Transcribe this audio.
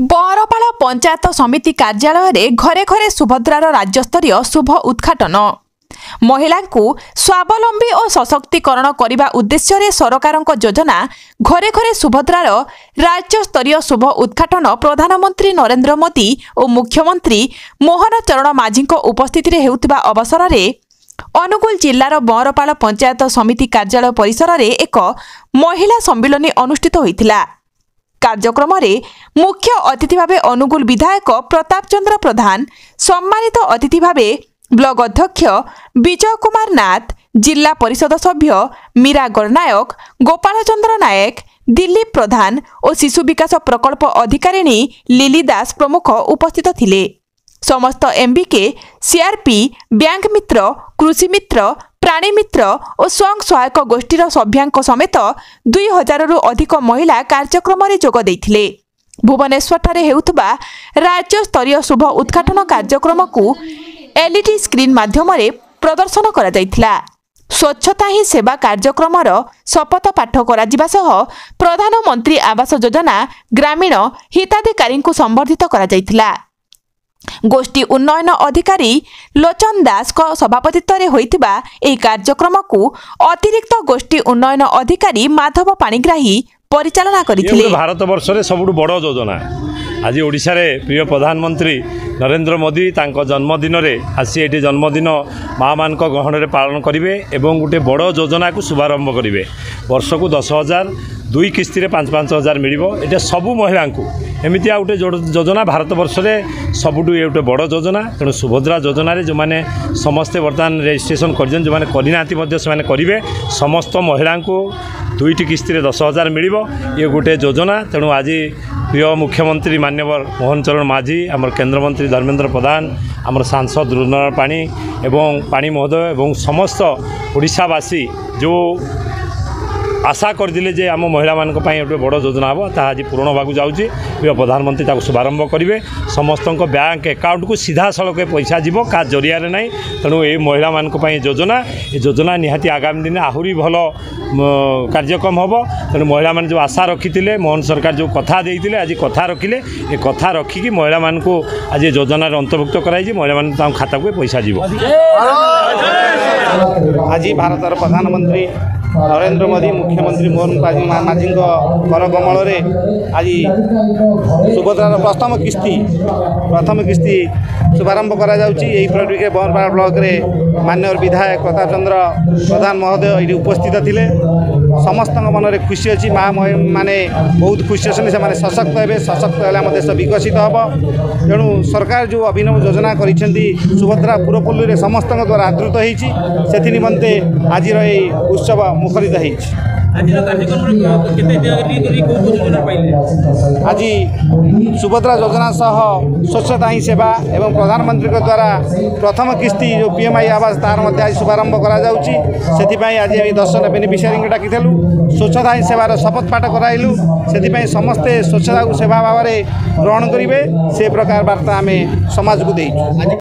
बरपाल पंचायत समिति कार्यालय घरे घरे सुभद्रार राज्यस्तरीय शुभ उद्घाटन। महिला को स्वावलंबी और सशक्तिकरण करने उद्देश्य सरकार योजना घरे घरे सुभद्रार राज्यस्तरीय शुभ उद्घाटन प्रधानमंत्री नरेंद्र मोदी और मुख्यमंत्री मोहन चरण माझी उपस्थित अवसर में अनुगुल जिलार बरपाल पंचायत समिति कार्यालय परिसर में एक महिला सम्मिलन अनुष्ठित होता। कार्यक्रम में मुख्य अतिथि भाव अनुगुल विधायक प्रताप चंद्र प्रधान, सम्मानित अतिथि भाव ब्लॉक अध्यक्ष विजय कुमार नाथ, जिला परिषद सभ्य मीरा गणनायक, गोपाल चंद्र नायक, दिलीप प्रधान और शिशु विकास प्रकल्प अधिकारिणी लिली दास प्रमुख उपस्थित थिले। समस्त एमबीके, सीआरपी, बैंक मित्र, कृषि मित्र, प्राणी मित्र और स्वयं सहायक गोष्ठीर सभ्यांक समेत 2000 रु अधिक महिला कार्यक्रम में जोग देथिले। भुवनेश्वर ठारे हेउतबा राज्य स्तरीय शुभ उद्घाटन कार्यक्रम को एलईडी स्क्रीन माध्यम प्रदर्शन करा जायथिला। स्वच्छता ही सेवा कार्यक्रम शपथ पाठ करा सह प्रधानमंत्री आवास योजना ग्रामीण हिताधिकारी को संबर्धित करा जायथिला। गोष्ठी उन्नयन अधिकारी लोचन दास को सभापतित्व होइतिबा एही कार्यक्रम को अतिरिक्त गोष्ठी उन्नयन अधिकारी माधव पाणिग्राही परिचालना करथिले। भारत वर्ष रे सबुठु बड़ योजना आज ओडिशा रे प्रिय प्रधानमंत्री नरेंद्र मोदी तांको जन्मदिन रे आसी एटी जन्मदिन माँ मान गहन रे पालन करिवे एवं गोटे बड़ योजना को शुभारंभ करिवे। वर्ष को 10,000 दुई किस्ती रे 5,000 मिलिबो। एटा सबु महिला को एमितिया गोटे योजना भारत वर्ष रे सबुठु ये गोटे बड़ योजना। तेणु सुभद्रा योजना रे जो माने समस्ते वर्तमान रजिस्ट्रेशन करजन जो माने करिनांती मध्ये से माने करिवे समस्त महिला को दुईटी किस्ती रे 10,000 मिलिबो। ये गोटे योजना। तेणु आज प्रिय मुख्यमंत्री माननीय मोहन चरण माझी, आमर केंद्र मंत्री धर्मेंद्र प्रधान, आमर सांसद रुद्रनारायण पाणी एवं पाणी महोदय एवं समस्त ओडिशावासी जो आशा करदिले जे आम महिला मान गोटे बड़ योजना हम ता आज पूरण होगा जाऊँगी। प्रिय प्रधानमंत्री ताको शुभारंभ करेंगे। समस्त बैंक अकाउंट को सीधा सड़क पैसा जीव का जरिया ना। तेणु ये महिला मान योजना योजना निहाती आगामी दिन आहरी भल कार्यक्रम हम। तेणु महिला मान जो आशा रखी थे मोहन सरकार जो कथा देते आज कथा रखिले ये कथा रखिकी महिला मान को आज योजना अंतर्भुक्त कराई महिला मान खाता को पैसा जीव। आज भारतर प्रधानमंत्री नरेंद्र मोदी मुख्यमंत्री मोहन माझी कर कमल आज सुभद्रार प्रथम किस्ती शुभारंभ करा यही परिप्रेक्षी बरपाल ब्लॉक रे माननीय विधायक प्रताप चंद्र प्रधान महोदय ये उपस्थित थिले। समस्त मन में खुशी अच्छी माँ माने बहुत खुशी अच्छे से सशक्त हे। सशक्त है आम देश विकसित हम। तेणु सरकार जो अभिनव योजना कर सुभद्रा पुरपल्ली समस्त द्वारा आदृत होती निमंते आज उत्सव मुखरित आज सुभद्रा योजना सह स्वच्छता ही सेवा एवं प्रधानमंत्री द्वारा प्रथम किस्ती जो पीएमआई आवास तार आज शुभारंभ करा आज 10 बेनिफिशियरी डाकी स्वच्छता ही सेवार शपथ पाठ कराइलु। से समस्ते स्वच्छता को सेवा भाव में ग्रहण करेंगे से प्रकार वार्ता आम समाज को देइछु।